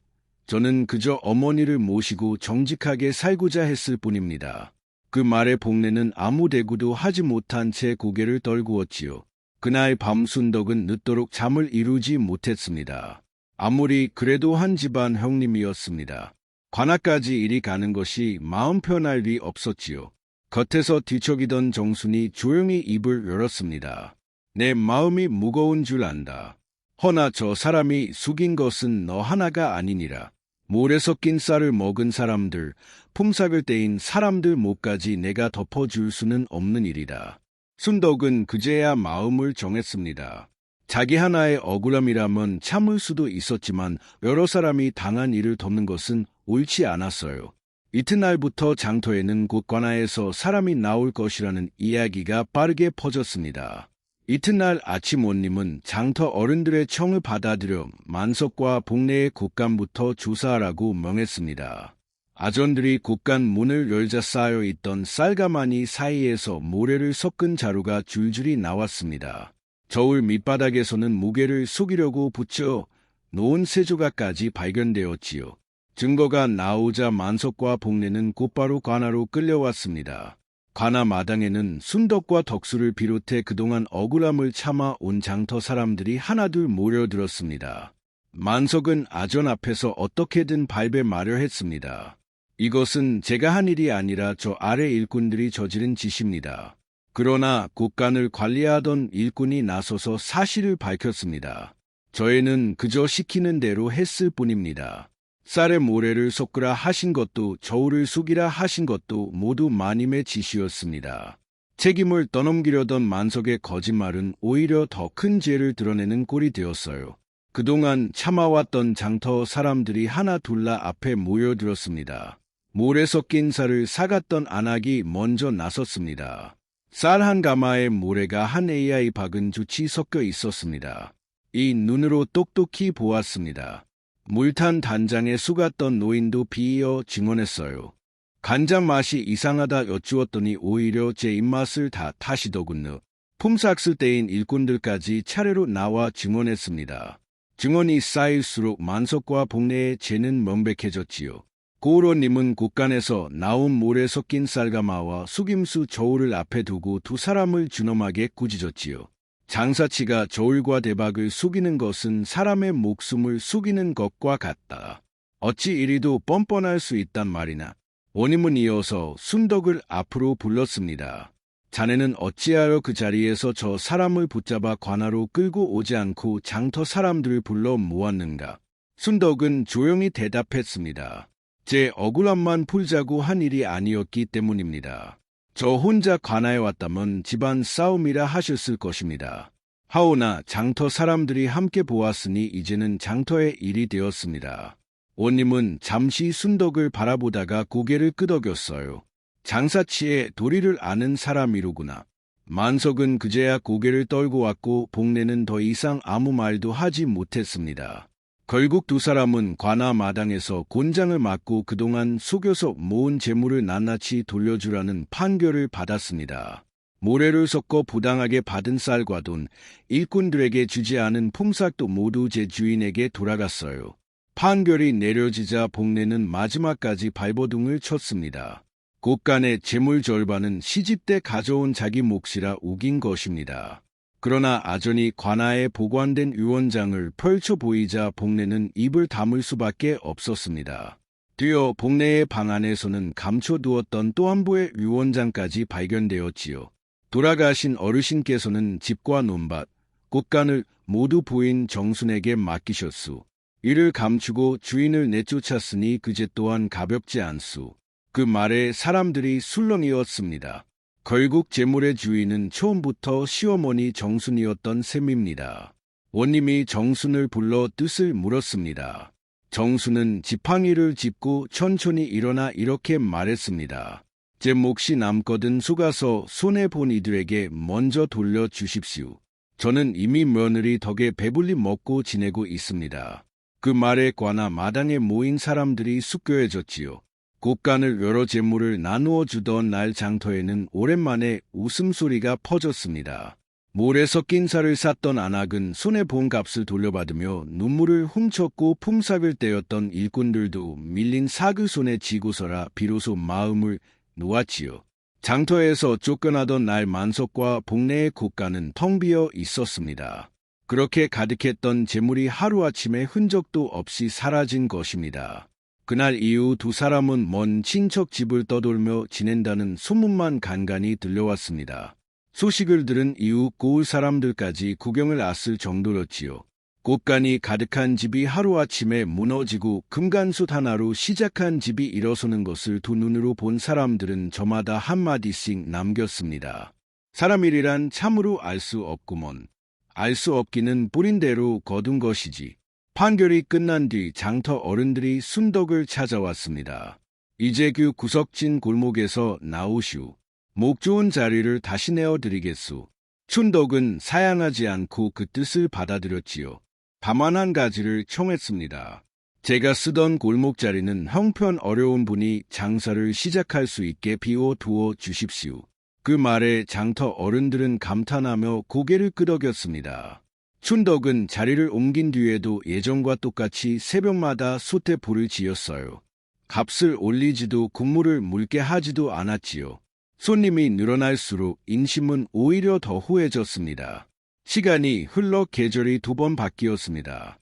저는 그저 어머니를 모시고 정직하게 살고자 했을 뿐입니다. 그 말에 복내는 아무 대꾸도 하지 못한 채 고개를 떨구었지요. 그날 밤 순덕은 늦도록 잠을 이루지 못했습니다. 아무리 그래도 한 집안 형님이었습니다. 관아까지 이리 가는 것이 마음 편할 리 없었지요. 겉에서 뒤척이던 정순이 조용히 입을 열었습니다. 내 마음이 무거운 줄 안다. 허나 저 사람이 숙인 것은 너 하나가 아니니라. 모래 섞인 쌀을 먹은 사람들, 품삯을 떼인 사람들 목까지 내가 덮어줄 수는 없는 일이다. 순덕은 그제야 마음을 정했습니다. 자기 하나의 억울함이라면 참을 수도 있었지만 여러 사람이 당한 일을 덮는 것은 옳지 않았어요. 이튿날부터 장터에는 곧 관아에서 사람이 나올 것이라는 이야기가 빠르게 퍼졌습니다. 이튿날 아침 온님은 장터 어른들의 청을 받아들여 만석과 복내의 곶감부터 조사하라고 명했습니다. 아전들이 곶감 문을 열자 쌓여있던 쌀가마니 사이에서 모래를 섞은 자루가 줄줄이 나왔습니다. 저울 밑바닥에서는 무게를 속이려고 붙여 놓은 세 조각까지 발견되었지요. 증거가 나오자 만석과 복내는 곧바로 관아로 끌려왔습니다. 관아 마당에는 순덕과 덕수를 비롯해 그동안 억울함을 참아 온 장터 사람들이 하나둘 모여들었습니다. 만석은 아전 앞에서 어떻게든 발뺌 마려 했습니다. 이것은 제가 한 일이 아니라 저 아래 일꾼들이 저지른 짓입니다. 그러나 곶감을 관리하던 일꾼이 나서서 사실을 밝혔습니다. 저희는 그저 시키는 대로 했을 뿐입니다. 쌀에 모래를 섞으라 하신 것도 저울을 숙이라 하신 것도 모두 마님의 지시였습니다. 책임을 떠넘기려던 만석의 거짓말은 오히려 더 큰 죄를 드러내는 꼴이 되었어요. 그동안 참아왔던 장터 사람들이 하나 둘라 앞에 모여들었습니다. 모래 섞인 쌀을 사갔던 안악이 먼저 나섰습니다. 쌀 한 가마에 모래가 한 AI 박은 jut이 섞여 있었습니다. 이 눈으로 똑똑히 보았습니다. 물탄 단장에 속았던 노인도 비이어 증언했어요. 간장 맛이 이상하다 여쭈었더니 오히려 제 입맛을 다 타시더군요. 품삯을 떼인 일꾼들까지 차례로 나와 증언했습니다. 증언이 쌓일수록 만석과 복내의 죄는 명백해졌지요. 고으로님은 곶감에서 나온 모래 섞인 쌀가마와 숙임수 저울을 앞에 두고 두 사람을 준엄하게 꾸짖었지요. 장사치가 저울과 대박을 숙이는 것은 사람의 목숨을 숙이는 것과 같다. 어찌 이리도 뻔뻔할 수 있단 말이나. 원임은 이어서 순덕을 앞으로 불렀습니다. 자네는 어찌하여 그 자리에서 저 사람을 붙잡아 관아로 끌고 오지 않고 장터 사람들을 불러 모았는가? 순덕은 조용히 대답했습니다. 제 억울함만 풀자고 한 일이 아니었기 때문입니다. 저 혼자 관아에 왔다면 집안 싸움이라 하셨을 것입니다. 하오나 장터 사람들이 함께 보았으니 이제는 장터의 일이 되었습니다. 원님은 잠시 순덕을 바라보다가 고개를 끄덕였어요. 장사치에 도리를 아는 사람이로구나. 만석은 그제야 고개를 떨고 왔고 복내는 더 이상 아무 말도 하지 못했습니다. 결국 두 사람은 관아 마당에서 곤장을 맞고 그동안 속여서 모은 재물을 낱낱이 돌려주라는 판결을 받았습니다. 모래를 섞어 부당하게 받은 쌀과 돈, 일꾼들에게 주지 않은 품삯도 모두 제 주인에게 돌아갔어요. 판결이 내려지자 복내는 마지막까지 발버둥을 쳤습니다. 곳간의 재물 절반은 시집 때 가져온 자기 몫이라 우긴 것입니다. 그러나 아전이 관아에 보관된 유언장을 펼쳐 보이자 복내는 입을 다물 수밖에 없었습니다. 뒤어 복내의 방 안에서는 감춰두었던 또 한 부의 유언장까지 발견되었지요. 돌아가신 어르신께서는 집과 논밭, 곳간을 모두 부인 정순에게 맡기셨수. 이를 감추고 주인을 내쫓았으니 그제 또한 가볍지 않수. 그 말에 사람들이 술렁이었습니다. 결국 재물의 주인은 처음부터 시어머니 정순이었던 셈입니다. 원님이 정순을 불러 뜻을 물었습니다. 정순은 지팡이를 짚고 천천히 일어나 이렇게 말했습니다. 제 몫이 남거든 속아서 손해본 이들에게 먼저 돌려주십시오. 저는 이미 며느리 덕에 배불리 먹고 지내고 있습니다. 그 말에 관아 마당에 모인 사람들이 숙교해졌지요. 곳간을 여러 재물을 나누어 주던 날 장터에는 오랜만에 웃음소리가 퍼졌습니다. 모래 섞인 살을 샀던 안악은 손해본 값을 돌려받으며 눈물을 훔쳤고 품삯을 떼었던 일꾼들도 밀린 사그 손에 쥐고서라 비로소 마음을 놓았지요. 장터에서 쫓겨나던 날 만석과 복내의 곳간은 텅 비어 있었습니다. 그렇게 가득했던 재물이 하루아침에 흔적도 없이 사라진 것입니다. 그날 이후 두 사람은 먼 친척 집을 떠돌며 지낸다는 소문만 간간히 들려왔습니다. 소식을 들은 이후 고을 사람들까지 구경을 왔을 정도였지요. 곳간이 가득한 집이 하루아침에 무너지고 금간솥 하나로 시작한 집이 일어서는 것을 두 눈으로 본 사람들은 저마다 한마디씩 남겼습니다. 사람 일이란 참으로 알 수 없구먼. 알 수 없기는 뿌린 대로 거둔 것이지. 판결이 끝난 뒤 장터 어른들이 순덕을 찾아왔습니다. 이재규 구석진 골목에서 나오시오. 목 좋은 자리를 다시 내어드리겠소. 춘덕은 사양하지 않고 그 뜻을 받아들였지요. 다만 한 가지를 청했습니다. 제가 쓰던 골목 자리는 형편 어려운 분이 장사를 시작할 수 있게 비워두어 주십시오. 그 말에 장터 어른들은 감탄하며 고개를 끄덕였습니다. 춘덕은 자리를 옮긴 뒤에도 예전과 똑같이 새벽마다 솥에 불을 지었어요. 값을 올리지도 국물을 묽게 하지도 않았지요. 손님이 늘어날수록 인심은 오히려 더 후해졌습니다. 시간이 흘러 계절이 두 번 바뀌었습니다.